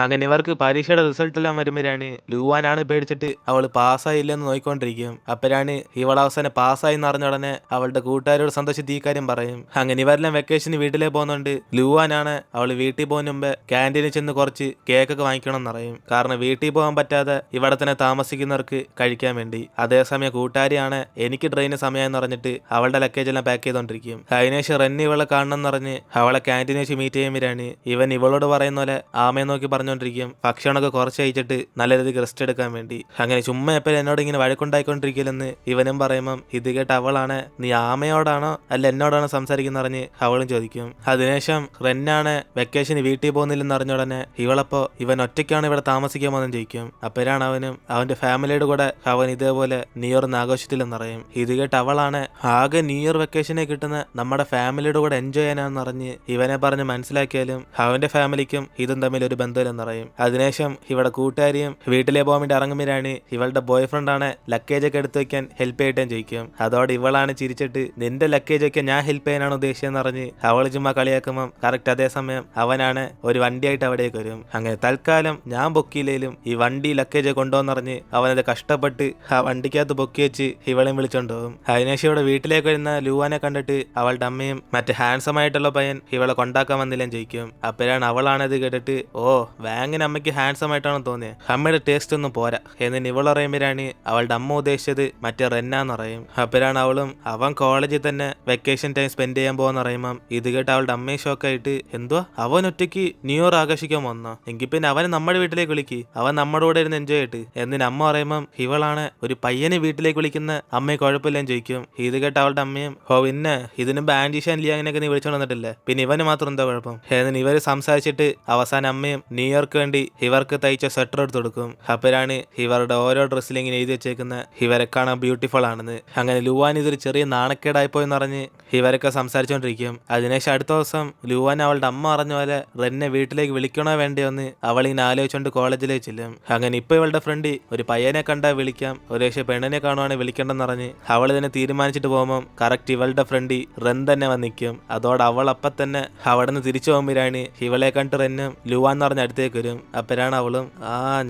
അങ്ങനെ ഇവർക്ക് പരീക്ഷയുടെ റിസൾട്ട് എല്ലാം വരുമ്പോഴാണ് ലൂവാനാണ് പേടിച്ചിട്ട് അവൾ പാസ്സായില്ലെന്ന് നോക്കിക്കൊണ്ടിരിക്കും. അപ്പോഴാണ് ഇവൾ അവസാനം പാസ്സായി എന്ന് അറിഞ്ഞ ഉടനെ അവളുടെ കൂട്ടുകാരോട് സന്തോഷിച്ച് ഈ കാര്യം പറയും. അങ്ങനെ ഇവരെല്ലാം വെക്കേഷന് വീട്ടിലേക്ക് പോകുന്നുണ്ട്. ലൂവാനാണ് അവൾ വീട്ടിൽ പോകുന്ന മുമ്പ് ക്യാൻറ്റീനിൽ ചെന്ന് കുറച്ച് കേക്കൊക്കെ വാങ്ങിക്കണം എന്നറിയും. കാരണം വീട്ടിൽ പോകാൻ പറ്റാതെ ഇവിടെ തന്നെ താമസിക്കുന്നവർക്ക് കഴിക്കാൻ വേണ്ടി. അതേസമയം കൂട്ടുകാരിയാണ് എനിക്ക് ട്രെയിന് സമയം പറഞ്ഞിട്ട് അവളുടെ ലഗേജ് എല്ലാം പാക്ക് ചെയ്തോണ്ടിരിക്കും. അതിനുശേഷം റെന്നി ഇവളെ കാണണം എന്ന് പറഞ്ഞ് അവളെ ക്യാൻറ്റീനിൽ വെച്ച് മീറ്റ് ചെയ്യുമ്പോഴാണ് ഇവൻ ഇവളോട് പറയുന്ന പോലെ ആമയെ നോക്കി പറഞ്ഞോണ്ടിരിക്കും ഭക്ഷണമൊക്കെ കുറച്ച് കഴിച്ചിട്ട് നല്ല രീതിക്ക് റെസ്റ്റ് എടുക്കാൻ വേണ്ടി. അങ്ങനെ ചുമ്മാ എപ്പോഴും എന്നോട് ഇങ്ങനെ വഴക്കുണ്ടായിക്കൊണ്ടിരിക്കില്ലെന്ന് ഇവനും പറയുമ്പം ഇത് കേട്ട് അവളാണ് നീ ആമയോടാണോ അല്ല എന്നോടാണോ സംസാരിക്കുന്ന പറഞ്ഞ് അവളും ചോദിക്കും. അതിനുശേഷം റെന്നാണ് വെക്കേഷന് വീട്ടിൽ പോകുന്നില്ലെന്ന് അറിഞ്ഞ ഉടനെ ഇവളപ്പോ ഇവൻ ഒറ്റയ്ക്കാണ് ഇവിടെ താമസിക്കാൻ പോകുന്നത് ചോദിക്കും. അപ്പോഴാണ് അവനും അവന്റെ ഫാമിലിയുടെ കൂടെ അവൻ ഇതേപോലെ ന്യൂ ഇയർ ആഘോഷത്തില്ലെന്നറിയും. ഇത് കേട്ട് അവളാണ് ആകെ ന്യൂ ഇയർ വെക്കേഷനെ കിട്ടുന്ന നമ്മുടെ ഫാമിലിയുടെ കൂടെ എൻജോയ് ചെയ്യാനാന്ന് പറഞ്ഞ് ഇവനെ പറഞ്ഞ് മനസ്സിലാക്കിയാലും അവന്റെ ഫാമിലിക്കും ഇതും തമ്മിൽ ഒരു ബന്ധമില്ലെന്നറിയും. അതിനുശേഷം ഇവിടെ കൂട്ടുകാരിയും വീട്ടിലെ പോകാൻ വേണ്ടി ഇറങ്ങുമ്പോഴാണ് ഇവളുടെ ബോയ് ഫ്രണ്ടാണ് ലഗേജ് ഒക്കെ എടുത്തു വെക്കാൻ ഹെൽപ്പ് ചെയ്തിട്ടേം ചോദിക്കും. അതോടെ ഇവളാണ് ചിരിച്ചിട്ട് നിന്റെ ലഗേജ് ഒക്കെ ഞാൻ ഹെൽപ്പ് ചെയ്യാനാണ് ഉദ്ദേശിച്ചതെന്ന് പറഞ്ഞ് അവൾ ചുമ്മാ കളിയാക്കുമ്പം കറക്റ്റ് അതേസമയം അവനാണ് ഒരു വണ്ടിയായിട്ട് അവിടേക്ക് വരും. അങ്ങനെ തൽക്കാലം ഞാൻ ബൊക്കിയില്ലേലും ഈ വണ്ടി ലഗേജ് കൊണ്ടുവന്നറിഞ്ഞ് അവനത് കഷ്ടപ്പെട്ട് ആ വണ്ടിക്കകത്ത് പൊക്കി വെച്ച് ഇവളെയും വിളിച്ചോണ്ട് പോകും. അതിനുശേഷം ഇവിടെ വീട്ടിലേക്ക് വരുന്ന ലൂവാനെ കണ്ടിട്ട് അവളുടെ അമ്മയും മറ്റേ ഹാൻസം ആയിട്ടുള്ള പയ്യൻ ഇവളെ കൊണ്ടാക്കാൻ വന്നില്ലെന്ന് ചോദിക്കും. അപ്പോഴാണ് അവളാണത് കേട്ടിട്ട് ഓ വാങ്ങിന് അമ്മയ്ക്ക് ഹാൻസം ആയിട്ടാണ് തോന്നിയത്, അമ്മയുടെ ടേസ്റ്റ് ഒന്നും പോരാ എന്നിന് ഇവൾ പറയുമ്പോഴാണ് അവളുടെ അമ്മ ഉദ്ദേശിച്ചത് മറ്റേ റെന്നാന്ന് പറയും. അപ്പോഴാണ് അവളും അവൻ കോളേജിൽ തന്നെ വെക്കേഷൻ ടൈം സ്പെൻഡ് ചെയ്യാൻ പോകാന്ന് പറയുമ്പം ഇത് കേട്ട് അവളുടെ അമ്മയും ഷോക്കായിട്ട് എന്തുവാ അവൻ ഒറ്റയ്ക്ക് ന്യൂ ഇയർ ആഘോഷിക്കാൻ വന്നോ, എങ്കിൽ പിന്നെ അവനെ നമ്മുടെ വീട്ടിലേക്ക് വിളിക്ക്, അവൻ നമ്മുടെ കൂടെ ഇരുന്ന് എൻജോയ് ചെയ്തിട്ട് എന്നിന് അമ്മ പറയുമ്പം ഇവളാണ് ഒരു പയ്യനെ വീട്ടിലേക്ക് വിളിക്കുന്ന അമ്മയെ കുഴപ്പമില്ലെന്ന് ചോദിക്കും. ഇത് കേട്ട് അവളുടെ അമ്മയും ഓ പിന്നെ ഇതിനും ബാൻഡിഷാൻ ലിയാങ്ങിനൊക്കെ നീ വിളിച്ചോണ്ട് വന്നിട്ടില്ലേ, പിന്നെ ഇവന് മാത്രം എന്താ കുഴപ്പം എന്നിന് ഇവര് സംസാരിച്ചിട്ട് അവസാനം അമ്മയും ന്യൂ ഇയർക്ക് വേണ്ടി ഇവർക്ക് തയ്ച്ച സ്വെറ്റർ എടുത്ത് കൊടുക്കും. അപ്പോഴാണ് ഇവരുടെ ഓരോ ഡ്രസ്സിൽ ഇങ്ങനെ എഴുതി വെച്ചേക്കുന്ന ഇവരെ കാണാൻ ബ്യൂട്ടിഫുൾ ആണെന്ന്. അങ്ങനെ ലൂവാൻ ഇതൊരു ചെറിയ നാണക്കേടായിപ്പോയെന്ന് പറഞ്ഞ് ഇവരൊക്കെ സംസാരിച്ചോണ്ടിരിക്കും. അതിനുശേഷം അടുത്ത ദിവസം ലൂവാൻ അവളുടെ അമ്മ പറഞ്ഞ പോലെ റെന്നെ വീട്ടിലേക്ക് വിളിക്കണോ വേണ്ടിയോ എന്ന് അവളിങ്ങനെ ആലോചിച്ചോണ്ട് കോളേജിലേക്ക് ചെല്ലും. അങ്ങനെ ഇപ്പൊ ഇവളുടെ ഫ്രണ്ട് ഒരു പയ്യനെ കണ്ടാൽ വിളിക്കാം, ഒരു പക്ഷേ പെണ്ണിനെ കാണുവാണെങ്കിൽ വിളിക്കണ്ടെന്ന് പറഞ്ഞ് അവൾ ഇതിനെ തീരുമാനിച്ചിട്ട് പോകുമ്പോൾ കറക്റ്റ് ഇവളുടെ ഫ്രണ്ട് റെൻ തന്നെ വന്ന് നിൽക്കും. അതോടെ അവൾ അപ്പം തന്നെ അവിടെ നിന്ന് തിരിച്ചു പോകുമ്പോഴാണ് ഇവളെ കണ്ട് റെന്നും ലൂവാൻ എന്ന് പറഞ്ഞ അടുത്തേക്ക് വരും. അപ്പോഴാണ് അവളും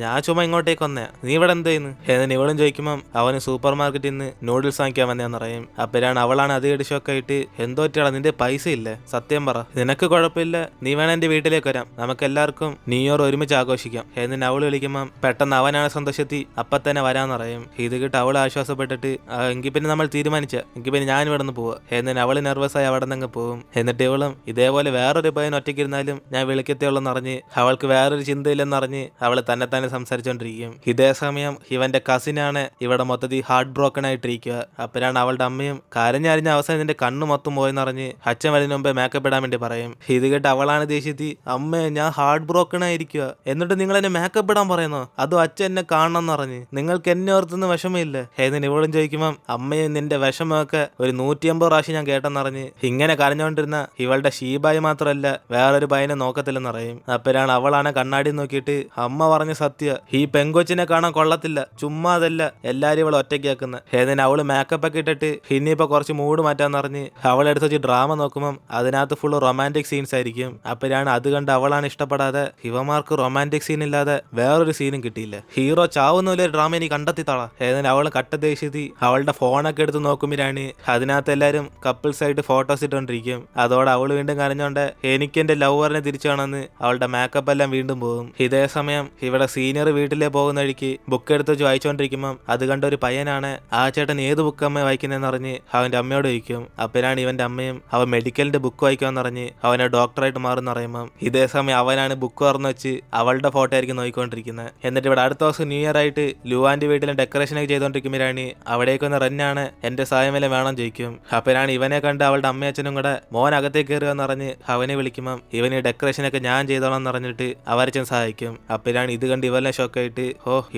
ഞാൻ ചുമ്മാ ഇങ്ങോട്ടേക്ക് വന്നേ, നീ ഇവിടെ എന്ത് ചെയ്യുന്നു എന്നിന് ഇവളും ചോദിക്കുമ്പം അവന് സൂപ്പർ മാർക്കറ്റിൽ നിന്ന് നൂഡിൽസ് വാങ്ങിക്കാൻ വന്നേന്ന് പറയും. അപ്പോഴാണ് അവളാണ് അത് ഷോക്കായിട്ട് എന്തോ പറ്റിയാടാ നിന്റെ പൈസ ഇല്ലേ, സത്യം പറ നിനക്ക് കുഴപ്പമില്ല, നീ വേണം എന്റെ വീട്ടിലേക്ക് വരാം, നമുക്ക് എല്ലാവർക്കും ന്യൂ ഇയർ ഒരുമിച്ച് ആഘോഷിക്കാം എന്നിന് അവള് വിളിക്കുമ്പം പെട്ടെന്ന് അവനാണ് സന്തോഷത്തി അപ്പം തന്നെ വരാന്ന് പറയും. ഇത് കിട്ട് അവൾ ആശ്വാസപ്പെട്ടിട്ട് എങ്കിൽ പിന്നെ നമ്മൾ തീരുമാനിച്ച എങ്കിൽ പിന്നെ ഞാൻ ഇവിടെ നിന്ന് പോവുക എന്നിന് അവള് നെർവസ് ആയി അവിടെ നിന്ന് പോകും. എന്നിട്ട് ഇവളും ഇതേപോലെ വേറൊരു പയ്യൻ ഒറ്റയ്ക്കിരുന്നാലും ഞാൻ വിളിക്കത്തേയുള്ളെന്ന് അറിഞ്ഞ് അവൾക്ക് വേറൊരു ചിന്തയില്ലെന്നറിഞ്ഞ് അവള് തന്നെ തന്നെ സംസാരിച്ചോണ്ടിരിക്കും. ഇതേ സമയം ഇവന്റെ കസിനാണ് ഇവിടെ മൊത്തത്തിൽ ഹാർട്ട് ബ്രോക്കൺ ആയിട്ടിരിക്കുക. അപ്പോഴാണ് അവളുടെ അമ്മയും കരഞ്ഞറിഞ്ഞ അവസാനം നിന്റെ കണ്ണ് മൊത്തം പോയെന്നറിഞ്ഞ് അച്ഛൻ വരുന്ന മുമ്പേ മേക്കപ്പ് ഇടാൻ വേണ്ടി പറയും. ഇത് കേട്ട് അവളാണ് ദേഷ്യത്തി അമ്മേ ഞാൻ ഹാർട്ട് ബ്രോക്കൺ ആയിരിക്കുക എന്നിട്ട് നിങ്ങൾ എന്നെ മേക്കപ്പ് ഇടാൻ പറയുന്നോ, അതും അച്ഛൻ എന്നെ കാണണം എന്ന് പറഞ്ഞ്, നിങ്ങൾക്ക് എന്നെ ഓർത്തുന്ന വിഷമമില്ല എന്നിന് ഇവളും ചോദിക്കുമ്പം അമ്മയും നിന്റെ വിഷമമൊക്കെ ഒരു 150 പ്രാവശ്യം ഞാൻ കേട്ടെന്നറിഞ്ഞ് ഇങ്ങനെ കരഞ്ഞോണ്ടിരുന്ന ഇവളുടെ ഷീബായി മാത്രമല്ല വേറൊരു പയ്യനെ നോക്കത്തില്ലെന്ന് പറയും. അപ്പോഴാണ് അവളാണ് കണ്ണാടി നോക്കിയിട്ട് അമ്മ പറഞ്ഞ സത്യ ഈ പെങ്കൊച്ചിനെ കാണാൻ കൊള്ളത്തില്ല, ചുമ്മാ അതല്ല എല്ലാരും ഇവളെ ഒറ്റയ്ക്കാക്കുന്ന എന്നിന് അവള് മേക്കപ്പ് ഒക്കെ ഇട്ടിട്ട് ഇനിയിപ്പോ കുറച്ച് മൂഡ് മാറ്റാന്നറിഞ്ഞ് അവളെടുത്ത് വെച്ച് ഡ്രാമ നോക്കുമ്പം അതിനകത്ത് ഫുള്ള് റൊമാൻറ്റിക് സീൻസ് ആയിരിക്കും. അപ്പോഴാണ് അത് കണ്ട് അവളാണ് ഇഷ്ടപ്പെടാതെ ഇവമാർക്ക് റൊമാൻറ്റിക് സീൻ ഇല്ലാതെ വേറൊരു സീനും കിട്ടിയില്ല, ഹീറോ ചാവുന്ന ഡ്രാമ എനിക്ക് കണ്ടെത്തി തള എന്നിന് അവള് കട്ട ദേഷ്യത്തി അവളുടെ ഫോണൊക്കെ എടുത്ത് നോക്കുമ്പോഴാണ് അതിനകത്ത് എല്ലാരും കപ്പിൾസ് ആയിട്ട് ഫോട്ടോസ് ഇട്ടോണ്ടിരിക്കും. അതോടെ അവള് വീണ്ടും കരഞ്ഞോണ്ട് എനിക്ക് എന്റെ ലവറിനെ തിരിച്ചു കാണുമെന്ന് അവളുടെ മേക്കപ്പ് എല്ലാം വീണ്ടും പോകും. ഇതേ സമയം ഇവിടെ സീനിയർ വീട്ടിലെ പോകുന്ന വഴിക്ക് ബുക്ക് എടുത്ത് വെച്ച് വായിച്ചോണ്ടിരിക്കുമ്പം അത് കണ്ട ഒരു പയ്യനാണ് ആ ചേട്ടൻ ഏത് ബുക്ക് അമ്മ വായിക്കുന്നതെന്ന് അറിഞ്ഞ് അവന്റെ അമ്മയോട് ചോദിക്കും. അപ്പോഴാണ് ഇവന്റെ അമ്മയും അവൻ മെഡിക്കലിന്റെ ബുക്ക് വായിക്കാന്ന് പറഞ്ഞ് അവനെ ഡോക്ടറായിട്ട് മാറുന്ന പറയുമ്പം ഇതേ സമയം അവനാണ് ബുക്ക് തുറന്ന് വെച്ച് അവളുടെ ഫോട്ടോ ആയിരിക്കും നോക്കിക്കൊണ്ടിരിക്കുന്നത്. എന്നിട്ട് ഇവിടെ അടുത്ത ദിവസം ന്യൂ ഇയർ ആയിട്ട് ലൂവാന്റെ വീട്ടിലെ ഡെക്കറേഷൻ ഒക്കെ ചെയ്തോണ്ടിരിക്കുമ്പോഴാണ് അവിടേക്ക് വന്ന് റെന്നാണ് എന്റെ സായമല വേണം ചോദിക്കും. അപ്പോഴാണ് ഇവനെ കണ്ട് അവളുടെ അമ്മയച്ഛനും കൂടെ മോൻ അകത്തേക്ക് കയറുക എന്ന് പറഞ്ഞ് അവനെ വിളിക്കുമ്പം ഇവന് ഡെക്കറേഷൻ ഒക്കെ ഞാൻ ചെയ്തോളാം എന്ന് പറഞ്ഞിട്ട് അവരച്ഛൻ സഹായിക്കും. അപ്പോഴാണ് ഇത് കണ്ട് ഇവനെല്ലാം ഷോക്കായിട്ട്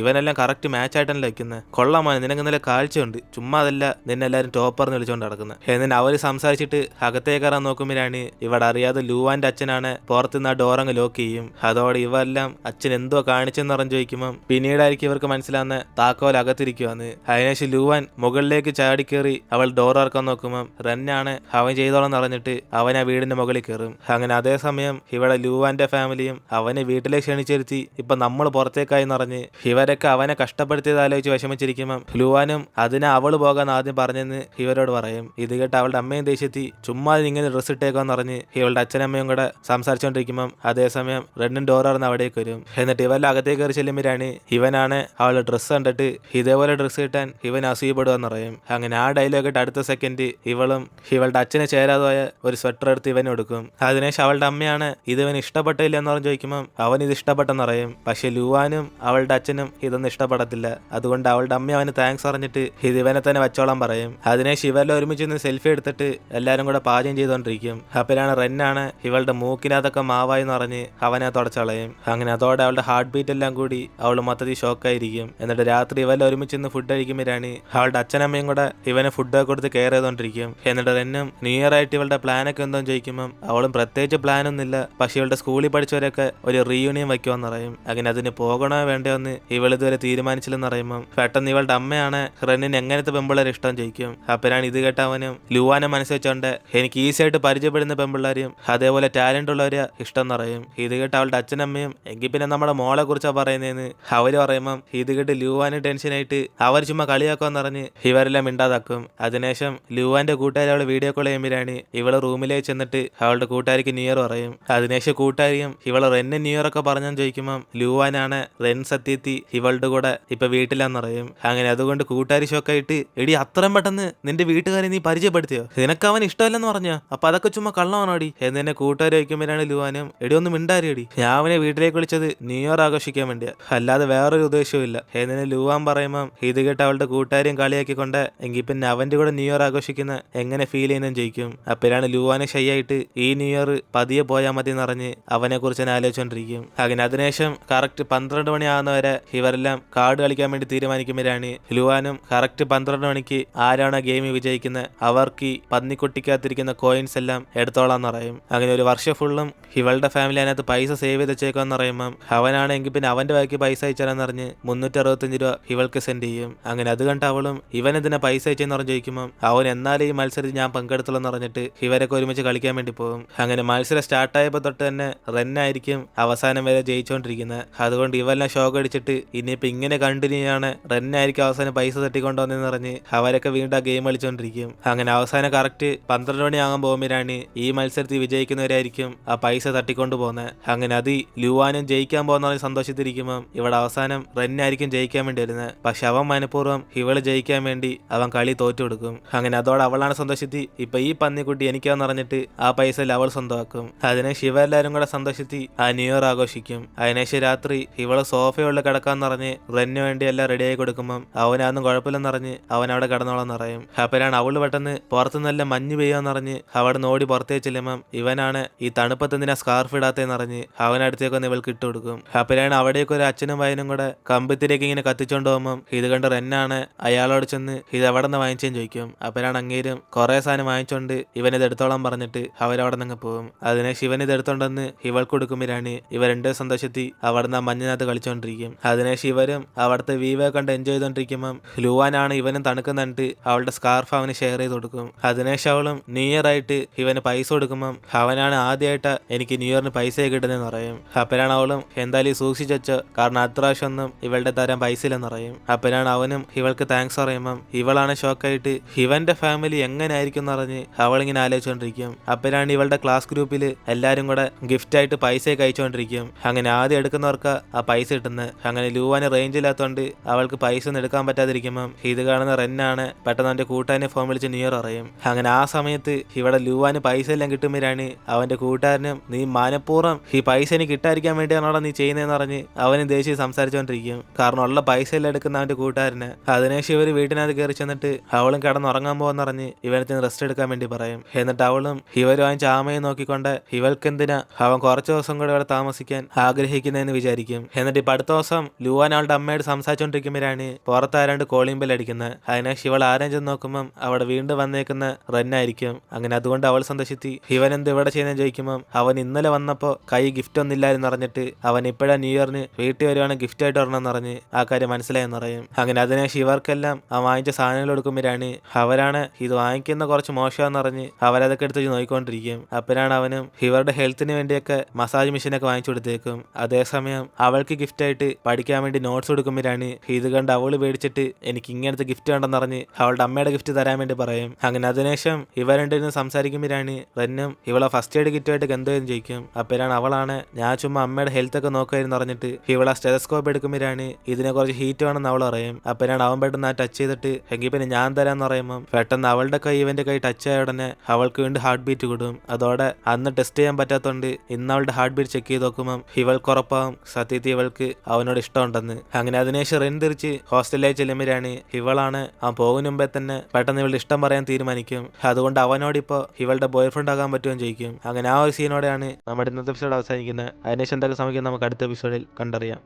ഇവനെല്ലാം കറക്റ്റ് മാച്ച് ആയിട്ടാണ് വെക്കുന്നത്, കൊള്ളാമോ നിനക്ക് നല്ല കാഴ്ചയുണ്ട്, ചുമ്മാ അതല്ല നിന്നെ എല്ലാവരും ടോപ്പർന്ന് വിളിച്ചോണ്ട് നടക്കുന്നത് എന്നിട്ട് അവര് സംസാരിച്ചിട്ട് അകത്തേക്ക് കയറാൻ നോക്കുമ്പോഴാണ് ഇവിടെ അറിയാതെ ലൂവാന്റെ അച്ഛനാണ് പുറത്തുനിന്ന് ആ ഡോറങ്ങ് ലോക്ക് ചെയ്യും. അതോടെ ഇവെല്ലാം അച്ഛൻ എന്തോ കാണിച്ചെന്ന് പറഞ്ഞു ചോദിക്കുമ്പം പിന്നീടായിരിക്കും ഇവർക്ക് മനസ്സിലാവുന്ന താക്കോൽ അകത്തിരിക്കുവാന്ന്. അതിനുശേഷം ലൂവാൻ മുകളിലേക്ക് ചാടിക്കേറി അവൾ ഡോർ ഇറക്കാൻ നോക്കുമ്പം റെന്നാണ് അവൻ ചെയ്തോളെന്ന് പറഞ്ഞിട്ട് അവൻ ആ വീടിന്റെ മുകളിൽ കയറും. അങ്ങനെ അതേസമയം ഇവിടെ ലൂവാന്റെ ഫാമിലിയും അവൻ അവനെ വീട്ടിലേക്ക് ക്ഷണിച്ചിരുത്തി ഇപ്പൊ നമ്മൾ പുറത്തേക്കായി നിറഞ്ഞ് ഇവരൊക്കെ അവനെ കഷ്ടപ്പെടുത്തിയത് ആലോചിച്ച് വിഷമിച്ചിരിക്കുമ്പം ലുവാനും അതിനെ അവള് പോകാൻ ആദ്യം പറഞ്ഞെന്ന് ഇവരോട് പറയും. ഇത് കേട്ട് അവളുടെ അമ്മയും ദേഷ്യത്തി ചുമ്മാ ഇങ്ങനെ ഡ്രസ്സ് ഇട്ടേക്കാന്ന് പറഞ്ഞ് ഇവളുടെ അച്ഛനമ്മയും കൂടെ സംസാരിച്ചുകൊണ്ടിരിക്കുമ്പം അതേസമയം റെന്നും ഡോർ അറിഞ്ഞ് അവിടേക്ക് വരും. എന്നിട്ട് ഇവരുടെ അകത്തേക്ക് കയറി ചെല്ലുമ്പോഴാണ് ഇവനാണ് അവളുടെ ഡ്രസ്സ് കണ്ടിട്ട് ഇതേപോലെ ഡ്രസ്സ് കിട്ടാൻ ഇവൻ അസൂയപ്പെടുവെന്ന് പറയും. അങ്ങനെ ആ ഡയലോഗ് ഇട്ട് അടുത്ത സെക്കൻഡ് ഇവളും ഇവളുടെ അച്ഛനെ ചേരാതെ പോയ ഒരു സ്വെറ്റർ എടുത്ത് ഇവന് കൊടുക്കും. അതിനുശേഷം അവളുടെ അമ്മയാണ് ഇത് ഇവന് ഇഷ്ടപ്പെട്ടില്ല എന്ന് പറഞ്ഞ് ചോദിക്കുമ്പോൾ അവൻ ഇത് ഇഷ്ടപ്പെട്ടെന്ന് പറയും. പക്ഷെ ലുവാനും അവളുടെ അച്ഛനും ഇതൊന്നും ഇഷ്ടപ്പെടത്തില്ല. അതുകൊണ്ട് അവളുടെ അമ്മ അവന് താങ്ക്സ് പറഞ്ഞിട്ട് ഇത് ഇവനെ തന്നെ വെച്ചോളാൻ പറയും. അതിനുശേഷം ഇവരെല്ലാം ഒരുമിച്ച് നിന്ന് സെൽഫി എടുത്തിട്ട് എല്ലാവരും കൂടെ പാചകം ചെയ്തുകൊണ്ടിരിക്കും. അപ്പോഴാണ് റെന്നാണ് ഇവളുടെ മൂക്കിനകത്തൊക്കെ മാവായെന്ന് പറഞ്ഞ് അവനെ തുടച്ചളയും. അങ്ങനെ അതോടെ അവളുടെ ഹാർട്ട് ബീറ്റ് എല്ലാം കൂടി അവൾ മൊത്തത്തിൽ ഷോക്കായിരിക്കും. എന്നിട്ട് രാത്രി ഇവരെല്ലാം ഒരുമിച്ച് നിന്ന് ഫുഡ് കഴിക്കുമ്പോഴാണ് അവളുടെ അച്ഛനമ്മയും കൂടെ ഇവനെ ഫുഡൊക്കെ കൊടുത്ത് കെയർ ചെയ്തുകൊണ്ടിരിക്കും. എന്നിട്ട് റെന്നും ന്യൂ ഇയർ ആയിട്ട് ഇവളുടെ പ്ലാനൊക്കെ എന്തോന്ന് ചോദിക്കുമ്പം അവളും പ്രത്യേകിച്ച് പ്ലാനൊന്നുമില്ല. പക്ഷെ ഇവളുടെ സ്കൂളിൽ പഠിച്ചവരൊക്കെ ഒരു റീയൂണിയൻ വയ്ക്കുമെന്ന് പറയും. അങ്ങനെ അതിന് പോകണോ വേണ്ടോ എന്ന് ഇവളിതുവരെ തീരുമാനിച്ചില്ലെന്ന് പറയുമ്പം പെട്ടെന്ന് ഇവളുടെ അമ്മയാണ് റെന്നിന് എങ്ങനത്തെ പെമ്പിള്ളേരെ ഇഷ്ടം ചോദിക്കും. അപ്പോഴാണ് ഇത് കേട്ടവനും ലുവാനെ മനസ്സ് വെച്ചോണ്ട് എനിക്ക് ഈസി ആയിട്ട് പരിചയപ്പെടുന്ന പെമ്പിള്ളേരെയും അതേപോലെ ടാലന്റ് ഉള്ളവരെ ഇഷ്ടം എന്ന് പറയും. ഇത് കേട്ട് അവളുടെ അച്ഛനമ്മയും എങ്കിൽ പിന്നെ നമ്മുടെ മോളെ കുറിച്ചാണ് പറയുന്നതെന്ന് അവര് പറയുമ്പം ഇത് കേട്ട് ലുവാന് ടെൻഷനായിട്ട് അവർ ചുമ്മാ കളിയാക്കുമെന്ന് പറഞ്ഞ് ഇവരെല്ലാം മിണ്ടാതാക്കും. അതിനുശേഷം ലുവാന്റെ കൂട്ടുകാരി അവളെ വീഡിയോ കോൾ ചെയ്യുമ്പോഴാണ് ഇവള് റൂമിലേക്ക് ചെന്നിട്ട് അവളുടെ കൂട്ടുകാരിക്ക് ന്യൂ ഇയർ പറയും. അതിനുശേഷം കൂട്ടുകാരിയും ഇവളെ റെന്ന് ന്യൂ ഇയർ ഒക്കെ പറഞ്ഞെന്ന് ചോദിക്കുമ്പം ലുവാനാണ് റെൻ സത്യത്തി ഇവളുടെ കൂടെ ഇപ്പൊ വീട്ടിലാന്ന് പറയും. അങ്ങനെ അതുകൊണ്ട് കൂട്ടുകാരി ഷോക്കായിട്ട് എടി അത്രയും പെട്ടെന്ന് നിന്റെ വീട്ടുകാരെ നീ പരിചയപ്പെടുത്തിയോ, നിനക്ക് അവൻ ഇഷ്ടമല്ലെന്ന് പറഞ്ഞോ, അപ്പൊ അതൊക്കെ ചുമ്മാ കള്ളമാണോടി എന്നെ കൂട്ടുകാരി വയ്ക്കുമ്പോഴാണ് ലുവാനും എടി ഒന്ന് മിണ്ടാരിയടി, ഞാൻ അവനെ വീട്ടിലേക്ക് വിളിച്ചത് ന്യൂ ഇയർ ആഘോഷിക്കാൻ വേണ്ടിയാ, അല്ലാതെ വേറൊരു ഉദ്ദേശവും ഇല്ല എന്നെ ലുവാൻ പറയുമ്പം ഇത് കേട്ട് അവളുടെ കൂട്ടുകാരെയും കളിയാക്കിക്കൊണ്ട് എങ്കിൽ പിന്നെ അവന്റെ കൂടെ ന്യൂ ഇയർ ആഘോഷിക്കുന്ന എങ്ങനെ ഫീൽ ചെയ്യുന്നതെന്ന് ചോദിക്കും. അപ്പോഴാണ് ലുവാനെ ഷൈ ആയിട്ട് ഈ ന്യൂ ഇയർ പതിയെ പോയാൽ മതി എന്നറിഞ്ഞ് അവനെ കുറിച്ച് ഞാൻ ആലോചിച്ചോണ്ടിരിക്കും. അങ്ങനെ അതിനുശേഷം കറക്റ്റ് 12 മണി ആകുന്നവരെ ഇവരെല്ലാം കാർഡ് കളിക്കാൻ വേണ്ടി തീരുമാനിക്കുമ്പോഴാണ് ലുവാനും കറക്റ്റ് 12 മണിക്ക് ആരാണ് ഗെയിമിൽ വിജയിക്കുന്നത് അവർക്ക് ഈ പന്നിക്കുട്ടിക്കകത്തിരിക്കുന്ന കോയിൻസ് എല്ലാം എടുത്തോളാന്ന് പറയും. അങ്ങനെ ഒരു വർഷം ഫുള്ളും ഇവളുടെ ഫാമിലി അതിനകത്ത് പൈസ സേവ് ചെയ്ത് വെച്ചേക്കാന്ന് പറയുമ്പം അവനാണെങ്കിൽ പിന്നെ അവന്റെ ബാക്കി പൈസ അയച്ചാലെന്ന് പറഞ്ഞ് 365 രൂപ ഇവൾക്ക് സെൻഡ് ചെയ്യും. അങ്ങനെ അത് കണ്ട് അവളും ഇവനെന്തിനാ പൈസ അയച്ചെന്ന് പറഞ്ഞ് ചോദിക്കുമ്പം അവൻ എന്നാലും ഈ മത്സരത്തിൽ ഞാൻ പങ്കെടുത്തുള്ളൂ എന്ന് പറഞ്ഞിട്ട് ഇവരൊക്കെ ഒരുമിച്ച് കളിക്കാൻ വേണ്ടി പോകും. അങ്ങനെ മത്സരം സ്റ്റാർട്ടായപ്പോൾ തൊട്ട് തന്നെ റെന്നായിരിക്കും അവസാനം വരെ ജയിച്ചുകൊണ്ടിരിക്കുന്നത്. അതുകൊണ്ട് ഇവെല്ലാം ഷോക്ക് അടിച്ചിട്ട് ഇനിയിപ്പോൾ ഇങ്ങനെ കണ്ടിന്യൂ ആണ് റെന്നായിരിക്കും അവസാനം പൈസ തട്ടിക്കൊണ്ടുവന്നെന്ന് പറഞ്ഞ് അവരൊക്കെ വീണ്ടും ആ ഗെയിം കളിച്ചുകൊണ്ടിരിക്കും. അങ്ങനെ അവസാനം കറക്റ്റ് 12 മണി ആകാൻ പോകുമ്പോഴാണ് ഈ മത്സരത്തിൽ വിജയിക്കുന്നവരായിരിക്കും ആ പൈസ തട്ടിക്കൊണ്ട് പോകുന്നത്. അങ്ങനെ അത് ലുവാനും ജയിക്കാൻ പോകുന്ന സന്തോഷത്തിരിക്കുമ്പം ഇവിടെ അവസാനം റെന്നായിരിക്കും ജയിക്കാൻ വേണ്ടി വരുന്നത്. പക്ഷെ അവൻ മനഃപൂർവ്വം ഇവള് ജയിക്കാൻ വേണ്ടി അവൻ കളി തോറ്റു കൊടുക്കും. അങ്ങനെ അതോടെ അവളാണ് സന്തോഷത്തി ഇപ്പൊ ഈ പന്നിക്കുട്ടി എനിക്കാന്ന് പറഞ്ഞിട്ട് ആ പൈസ അവൾ സ്വന്തമാക്കും. അതിനെ എല്ലാവരും കൂടെ സന്തോഷത്തി ആ ന്യൂ ഇയർ ആഘോഷിക്കും. അതിനുശേഷം രാത്രി ഇവള് സോഫയുള്ള കിടക്കാന്ന് പറഞ്ഞ് റെന്നു വേണ്ടി എല്ലാം റെഡിയായി കൊടുക്കുമ്പം അവനൊന്നും കുഴപ്പമില്ലെന്ന് പറഞ്ഞ് അവൻ അവിടെ കിടന്നോളാന്ന് പറയും. അപ്പോഴാണ് അവള് പെട്ടെന്ന് പുറത്ത് നല്ല മഞ്ഞ് പെയ്യാന്ന് പറഞ്ഞ് അവിടെ നോടി പുറത്തേക്ക് ചെല്ലുമ്പം ഇവനാണ് ഈ തണുപ്പത്തെന്തിനാ സ്കാർഫ് ഇടാത്തേന്ന് പറഞ്ഞ് അവനടുത്തേക്കൊന്ന് ഇവൾക്ക് ഇട്ട് കൊടുക്കും. അപ്പോഴാണ് അവിടേക്ക് ഒരു അച്ഛനും വയനും കൂടെ കമ്പത്തിലേക്ക് ഇങ്ങനെ കത്തിച്ചോണ്ട് പോകുമ്പം ഇത് കണ്ട് റെന്നാണ് അയാളോട് ചെന്ന് ഇത് എവിടെ നിന്ന് വാങ്ങിച്ചെന്ന് ചോദിക്കും. അപ്പോഴാണ് അങ്ങേരും കുറെ സാധനം വാങ്ങിച്ചോണ്ട് ഇവനിത് എടുത്തോളാൻ പറഞ്ഞിട്ട് അവരവിടെ നിന്ന് പോകും. അതിനെ ശിവൻ ഇത് എടുത്തോണ്ടെന്ന് ഇവൾക്ക് കൊടുക്കുമ്പോഴാണ് ഇവ രണ്ട് സന്തോഷത്തി അവിടെ നിന്ന് മഞ്ഞിനകത്ത് കളിച്ചോണ്ടിരിക്കും. അതിനെ ശിവരും അവിടുത്തെ വീവെ കണ്ട് എൻജോയ് ചെയ്തോണ്ടിരിക്കുമ്പം ലുവാനാണ് ഇവനും തണുക്കുന്നിട്ട് അവളുടെ സ്കാർഫ് അവന് ഷെയർ ചെയ്ത് കൊടുക്കും. അതിനുശേഷം അവളും ന്യൂ ഇയർ ആയിട്ട് ഇവന് പൈസ കൊടുക്കുമ്പം അവനാണ് ആദ്യമായിട്ട് എനിക്ക് ന്യൂ ഇയറിന് പൈസ കിട്ടുന്നതെന്ന് പറയും. അപ്പോഴാണ് അവളും എന്തായാലും സൂക്ഷിച്ചു വെച്ചോ, കാരണം അത്രാവശ്യമൊന്നും ഇവളുടെ തരാൻ പൈസ ഇല്ലെന്ന് പറയും. അപ്പോഴാണ് അവനും ഇവൾക്ക് താങ്ക്സ് പറയുമ്പം ഇവളാണ് ഷോക്കായിട്ട് ഇവന്റെ ഫാമിലി എങ്ങനെ ആയിരിക്കും എന്ന് പറഞ്ഞ് അവളിങ്ങനെ ആലോചിച്ചുകൊണ്ടിരിക്കും. അപ്പോഴാണ് ഇവളുടെ ക്ലാസ് ഗ്രൂപ്പിൽ എല്ലാരും കൂടെ ഗിഫ്റ്റ് ആയിട്ട് പൈസ കഴിച്ചുകൊണ്ടിരിക്കും. അങ്ങനെ ആദ്യം എടുക്കുന്നവർക്ക് ആ പൈസ കിട്ടുന്നത്. അങ്ങനെ ലുവാന് റേഞ്ച് ഇല്ലാത്തതുകൊണ്ട് അവൾക്ക് പൈസ ഒന്നും എടുക്കാൻ പറ്റാതിരിക്കുമ്പം ഇത് കാണുന്ന റെന്നാണ് പെട്ടെന്ന് അവന്റെ കൂട്ടുകാരനെ ഫോൺ വിളിച്ച് ന്യൂ ഇയർ അറിയും. അങ്ങനെ ആ സമയത്ത് ഇവിടെ ലുവാന് പൈസ എല്ലാം കിട്ടുമ്പോഴാണ് അവന്റെ കൂട്ടുകാരനും നീ മനഃപൂർവ്വം ഈ പൈസ എനിക്ക് കിട്ടാതിരിക്കാൻ വേണ്ടിയാണോ നീ ചെയ്യുന്നതെന്ന് പറഞ്ഞ് അവന് ദേഷ്യം സംസാരിച്ചുകൊണ്ടിരിക്കും. കാരണം ഉള്ള പൈസ എല്ലാം എടുക്കുന്ന അവന്റെ കൂട്ടുകാരന്. അതിനുശേഷം ഇവര് വീട്ടിനകത്ത് കയറി ചെന്നിട്ട് അവളും കിടന്നുറങ്ങാൻ പോകാന്ന് പറഞ്ഞ് ഇവനത്തിന് റെസ്റ്റ് എടുക്കാൻ വേണ്ടി പറയും. എന്നിട്ട് അവളും ഇവർ വാങ്ങിച്ച ആമയെ നോക്കിക്കൊണ്ട് ഇവൾക്ക് എന്തിനാ അവൻ കുറച്ച് ദിവസം കൂടെ ഇവിടെ താമസിക്കാൻ ആഗ്രഹിക്കുന്നതെന്ന് വിചാരിക്കും. എന്നിട്ട് ഇപ്പൊ അടുത്ത ദിവസം ലുവാൻ അവളുടെ അമ്മയോട് സംസാരിച്ചോണ്ടിരിക്കുമ്പോഴാണ് പുറത്ത് ആരാണ്ട് കോളിംഗ് ബെൽ അടിക്കുന്നത്. അതിനുശേഷം ഇവൾ ആരും ചെന്ന് നോക്കുമ്പം അവിടെ വീണ്ടും വന്നേക്കുന്ന റെന്നായിരിക്കും. അങ്ങനെ അതുകൊണ്ട് അവൾ സന്തോഷിത്തി ഇവൻ എന്ത് ഇവിടെ ചെയ്യുന്നതെന്ന് ചോദിക്കുമ്പം അവൻ ഇന്നലെ വന്നപ്പോ കൈ ഗിഫ്റ്റ് ഒന്നും ഇല്ലായിരുന്നു പറഞ്ഞിട്ട് അവൻ ഇപ്പോഴാ ന്യൂ ഇയറിന് വീട്ടിൽ വരുവാണ് ഗിഫ്റ്റ് ആയിട്ട് വരണമെന്ന് പറഞ്ഞ് ആ കാര്യം മനസ്സിലായെന്ന് പറയും. അങ്ങനെ അതിനുശേഷം ഇവർക്കെല്ലാം ആ വാങ്ങിച്ച സാധനങ്ങൾ കൊടുക്കുമ്പോഴാണ് അവരാണ് ഇത് വാങ്ങിക്കുന്ന കുറച്ച് മോശമാണെന്ന് പറഞ്ഞ് അവരതൊക്കെ എടുത്ത് നോക്കിക്കൊണ്ടിരിക്കും. അപ്പോഴാണ് അവനും ഇവരുടെ ഹെൽത്തിന് വേണ്ടിയൊക്കെ മസാജ് മെഷീനൊക്കെ പഠിക്കാനൊക്കെ വാങ്ങിച്ചു കൊടുത്തേക്കും. അതേസമയം അവൾക്ക് ഗിഫ്റ്റായിട്ട് പഠിക്കാൻ വേണ്ടി നോട്ട്സ് കൊടുക്കുമ്പോഴാണ് ഇത് കണ്ട് അവള് പേടിച്ചിട്ട് എനിക്ക് ഇങ്ങനത്തെ ഗിഫ്റ്റ് വേണ്ടെന്ന് പറഞ്ഞ് അവളുടെ അമ്മയുടെ ഗിഫ്റ്റ് തരാൻ വേണ്ടി പറയും. അങ്ങനെ അതിനുശേഷം ഇവ രണ്ടിനും സംസാരിക്കുമ്പോഴാണ് റെന്നും ഇവളെ ഫസ്റ്റ് എയ്ഡ് കിറ്റുമായിട്ട് ഗന്ധം ചോദിക്കും. അപ്പോഴാണ് അവളാണ് ഞാൻ ചുമ്മാ അമ്മയുടെ ഹെൽത്ത് ഒക്കെ നോക്കുമായിരുന്നു പറഞ്ഞിട്ട് ഇവളെ സ്റ്റെതസ്കോപ്പ് എടുക്കുമ്പോഴാണ് ഇതിനെ കുറച്ച് ഹീറ്റ് വേണമെന്ന് അവൾ പറയും. അപ്പോഴാണ് അവൻ പെട്ടെന്ന് ആ ടച്ച് ചെയ്തിട്ട് എങ്കിൽ പിന്നെ ഞാൻ തരാന്ന് പറയുമ്പോൾ പെട്ടെന്ന് അവളുടെ കൈ ഇവന്റെ കൈ ടച്ച് ആയ ഉടനെ അവൾക്ക് വീണ്ടും ഹാർട്ട് ബീറ്റ് കൂടും. അതോടെ അന്ന് ടെസ്റ്റ് ചെയ്യാൻ പറ്റാത്തതുകൊണ്ട് ഇന്ന് അവളുടെ ഹാർട്ട് ബീറ്റ് ചെക്ക് ചെയ്ത് നോക്കുമ്പോൾ ഇവൾക്ക് ഉറപ്പാകും സത്യത്തിൽ ഇവൾക്ക് അവനോട് ഇഷ്ടമുണ്ടെന്ന്. അങ്ങനെ അതിനുശേഷം റെൻ തിരിച്ച് ഹോസ്റ്റലിലേക്ക് ചെല്ലുമ്പോഴാണ് ഇവളാണ് അവൻ പോകുന്ന മുമ്പേ തന്നെ പെട്ടെന്ന് ഇവളുടെ ഇഷ്ടം പറയാൻ തീരുമാനിക്കും. അതുകൊണ്ട് അവനോട് ഇപ്പോൾ ഇവളുടെ ബോയ് ഫ്രണ്ട് ആകാൻ പറ്റുമെന്ന് ചോദിക്കും. അങ്ങനെ ആ ഒരു സീനോടെയാണ് നമ്മുടെ ഇന്നത്തെ എപ്പിസോഡ് അവസാനിക്കുന്നത്. അതിനുശേഷം എന്തൊക്കെ സംഭവിക്കുന്നത് നമുക്ക് അടുത്ത എപ്പിസോഡിൽ കണ്ടറിയാം.